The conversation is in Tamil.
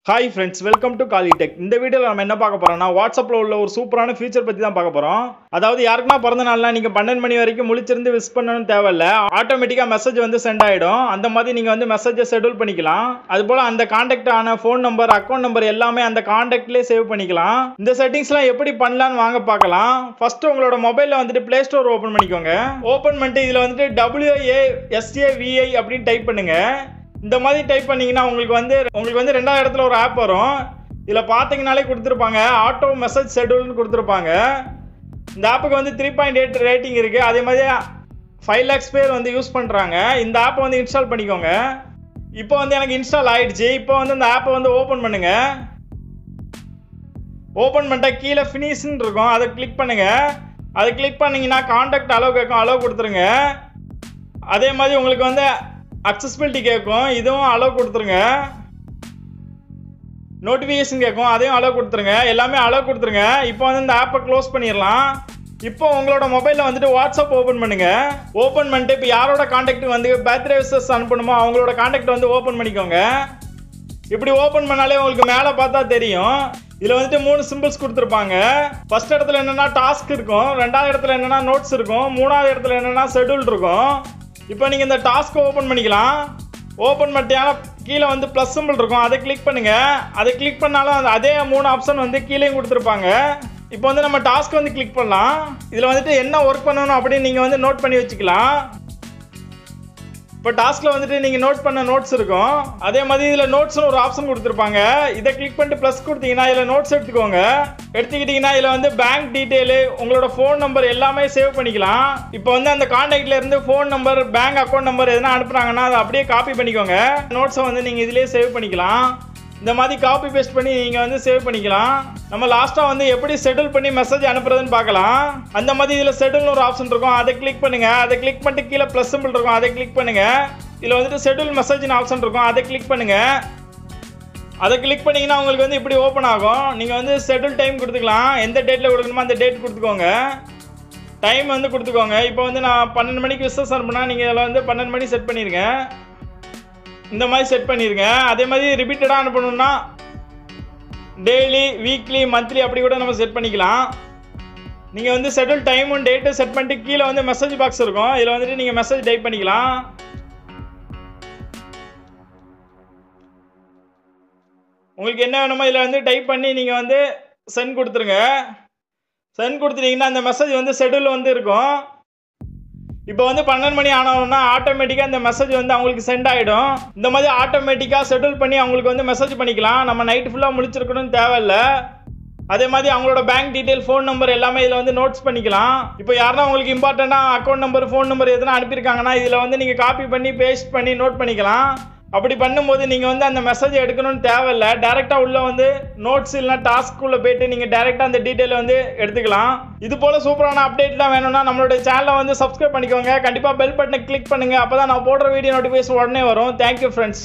Hi friends, welcome to Kali Tech. இந்த வீடியோல நம்ம என்ன பார்க்க போறோம்னா வாட்ஸ்அப்ல உள்ள ஒரு சூப்பரான ஃபீச்சர் பத்தி தான் பார்க்க போறோம். அதாவது யாருக்குனா பிறந்த நாள்னா நீங்க 12 மணி வரைக்கும் முழிச்சிருந்து விஷ் பண்ணனும் தேவையில்ல. ஆட்டோமேட்டிக்கா மெசேஜ் வந்து சென்ட் ஆயிடும். அந்த மாதிரி நீங்க வந்து மெசேஜை ஷெட்யூல் பண்ணிக்கலாம். அதுபோல அந்த கான்டாக்ட் ஆன ஃபோன் நம்பர், அக்கவுண்ட் நம்பர் எல்லாமே அந்த கான்டாக்ட்லயே சேவ் பண்ணிக்கலாம். இந்த செட்டிங்ஸ்லாம் எப்படி பண்ணலாம்னு வாங்க பார்க்கலாம். ஃபர்ஸ்ட் உங்களோட மொபைல்ல வந்துட்டு Play Store ஓபன் பண்ணிக்கோங்க. ஓபன் பண்ணிட்டு இதுல வந்துட்டு WASAVI அப்படி டைப் பண்ணுங்க. இந்த மாதிரி டைப் பண்ணீங்கன்னா உங்களுக்கு வந்து ரெண்டாவது இடத்துல ஒரு ஆப் வரும். இதில் பார்த்தீங்கனாலே கொடுத்துருப்பாங்க ஆட்டோ மெசேஜ் ஷெட்யூல்னு கொடுத்துருப்பாங்க. இந்த ஆப்புக்கு வந்து 3.8 ரேட்டிங் இருக்குது. அதே மாதிரி 5 lakhs பேர் வந்து யூஸ் பண்ணுறாங்க. இந்த ஆப்பை வந்து இன்ஸ்டால் பண்ணிக்கோங்க. இப்போ வந்து எனக்கு இன்ஸ்டால் ஆகிடுச்சு. இப்போ வந்து இந்த ஆப்பை வந்து ஓப்பன் பண்ணுங்க. ஓப்பன் பண்ணிட்டா கீழே ஃபினிஷ்ன்னு இருக்கும், அதை கிளிக் பண்ணுங்க. அதை கிளிக் பண்ணிங்கன்னா கான்டாக்ட் அலோ கேட்கும், அலோ கொடுத்துருங்க. அதே மாதிரி உங்களுக்கு வந்து அக்சசிபிலிட்டி கேட்கும், இதுவும் அலோ கொடுத்துருங்க. நோட்டிஃபிகேஷன் கேட்கும், அதையும் அலோ கொடுத்துருங்க. எல்லாமே அலோ கொடுத்துருங்க. இப்போ வந்து இந்த ஆப்பை க்ளோஸ் பண்ணிடலாம். இப்போ உங்களோட மொபைலில் வந்துட்டு வாட்ஸ்அப் ஓப்பன் பண்ணுங்க. ஓப்பன் பண்ணிட்டு இப்போ யாரோட கான்டாக்ட் வந்து பர்த்டே விஷஸ் அனுப்பணுமோ அவங்களோட கான்டாக்ட் வந்து ஓப்பன் பண்ணிக்கோங்க. இப்படி ஓப்பன் பண்ணாலே உங்களுக்கு மேலே பார்த்தா தெரியும். இதில் வந்துட்டு 3 சிம்பிள்ஸ் கொடுத்துருப்பாங்க. ஃபர்ஸ்ட் இடத்துல என்னென்னா டாஸ்க் இருக்கும், ரெண்டாவது இடத்துல என்னென்னா நோட்ஸ் இருக்கும், மூணாவது இடத்துல என்னென்னா ஷெட்யூல் இருக்கும். இப்போ நீங்கள் இந்த டாஸ்க்கை ஓப்பன் பண்ணிக்கலாம். ஓப்பன் பண்ணிட்டீங்கன்னா கீழே வந்து ப்ளஸ் சிம்பிள் இருக்கும், அதை கிளிக் பண்ணுங்கள். அதை கிளிக் பண்ணாலும் அதே 3 ஆப்ஷன் வந்து கீழேயும் கொடுத்துருப்பாங்க. இப்போ வந்து நம்ம டாஸ்க் வந்து கிளிக் பண்ணலாம். இதில் வந்துட்டு என்ன ஒர்க் பண்ணணும் அப்படின்னு நீங்கள் வந்து நோட் பண்ணி வச்சுக்கலாம். இப்போ டாஸ்கில் வந்துட்டு நீங்கள் நோட் பண்ண நோட்ஸ் இருக்கும். அதே மாதிரி இதில் நோட்ஸ்னு ஒரு ஆப்ஷன் கொடுத்துருப்பாங்க. இதை கிளிக் பண்ணிட்டு ப்ளஸ் கொடுத்தீங்கன்னா இதில் நோட்ஸ் எடுத்துக்கோங்க. எடுத்துக்கிட்டிங்கன்னா இதில் வந்து பேங்க் டீட்டெயிலு, உங்களோட ஃபோன் நம்பர் எல்லாமே சேவ் பண்ணிக்கலாம். இப்போ வந்து அந்த கான்டாக்ட்ல இருந்து phone number, bank account number எதுனா அனுப்புனாங்கன்னா அதை அப்படியே காப்பி பண்ணிக்கோங்க. நோட்ஸை வந்து நீங்கள் இதிலே சேவ் பண்ணிக்கலாம். இந்த மாதிரி காப்பி பேஸ்ட் பண்ணி நீங்கள் வந்து சேவ் பண்ணிக்கலாம். நம்ம லாஸ்ட்டாக வந்து எப்படி ஷெட்யூல் பண்ணி மெசேஜ் அனுப்புறதுன்னு பார்க்கலாம். அந்த மாதிரி இதில் ஷெட்யூல்னு ஒரு ஆப்ஷன் இருக்கும், அதை கிளிக் பண்ணுங்க. அதை கிளிக் பண்ணிட்டு கீழே ப்ளஸ் சிம்பிள் இருக்கும், அதை கிளிக் பண்ணுங்க. இதில் வந்துட்டு ஷெட்யூல் மெசேஜ்னு ஆப்ஷன் இருக்கும், அதை கிளிக் பண்ணுங்க. அதை கிளிக் பண்ணிங்கன்னா உங்களுக்கு வந்து இப்படி ஓப்பன் ஆகும். நீங்கள் வந்து ஷெட்யூல் டைம் கொடுத்துக்கலாம். எந்த டேட்டில் கொடுக்கணுமோ அந்த டேட் கொடுத்துக்கோங்க. டைம் வந்து கொடுத்துக்கோங்க. இப்போ வந்து நான் 12 மணிக்கு விஷஸ் அனுப்புனா நீங்கள் இதில் வந்து 12 மணி செட் பண்ணிடுங்க. இந்த மாதிரி செட் பண்ணிடுங்க. அதே மாதிரி ரிப்பீட்டடாக அனுப்பணும்னா டெய்லி, வீக்லி, மந்த்லி அப்படி கூட நம்ம செட் பண்ணிக்கலாம். நீங்கள் வந்து ஷெட்யூல் டைமும் டேட்டு செட் பண்ணிட்டு கீழே வந்து மெசேஜ் பாக்ஸ் இருக்கும். இதில் வந்துட்டு நீங்கள் மெசேஜ் டைப் பண்ணிக்கலாம். உங்களுக்கு என்ன வேணுமோ இதில் வந்து டைப் பண்ணி நீங்கள் வந்து சென்ட் கொடுத்துருங்க. சென்ட் கொடுத்துட்டீங்கன்னா அந்த மெசேஜ் வந்து ஷெட்யூல் வந்து இருக்கும். இப்போ வந்து 12 மணி ஆனோம்னா ஆட்டோமேட்டிக்காக இந்த மெசேஜ் வந்து அவங்களுக்கு சென்ட் ஆகிடும். இந்த மாதிரி ஆட்டோமேட்டிக்காக ஷெட்யூல் பண்ணி அவங்களுக்கு வந்து மெசேஜ் பண்ணிக்கலாம். நம்ம நைட்டு ஃபுல்லாக முழிச்சிருக்கணும்னு தேவையில்லை. அதே மாதிரி அவங்களோட பேங்க் டீட்டெயில், ஃபோன் நம்பர் எல்லாமே இதில் வந்து நோட்ஸ் பண்ணிக்கலாம். இப்போ யாருன்னா உங்களுக்கு இம்பார்ட்டண்ட்டாக அக்கௌண்ட் நம்பர், ஃபோன் நம்பர் எதுனா அனுப்பியிருக்காங்கன்னா இதில் வந்து நீங்கள் காப்பி பண்ணி பேஸ்ட் பண்ணி நோட் பண்ணிக்கலாம். அப்படி பண்ணும்போது நீங்கள் வந்து அந்த மெசேஜ் எடுக்கணும்னு தேவையில்லை. டேரெக்டாக உள்ள வந்து நோட்ஸ் இல்லைனா டாஸ்க்குள்ளே போயிட்டு நீங்கள் டேரெக்டாக அந்த டீட்டெயில் வந்து எடுத்துக்கலாம். இது போல் சூப்பரான அப்டேட்லாம் வேணும்னா நம்மளுடைய சேனலை வந்து சப்ஸ்கிரைப் பண்ணிக்கோங்க. கண்டிப்பாக பெல் பட்டனை கிளிக் பண்ணுங்கள். அப்போ தான் நான் போடுற வீடியோ நோட்டிஃபிகேஷன் உடனே வரும். Thank you friends.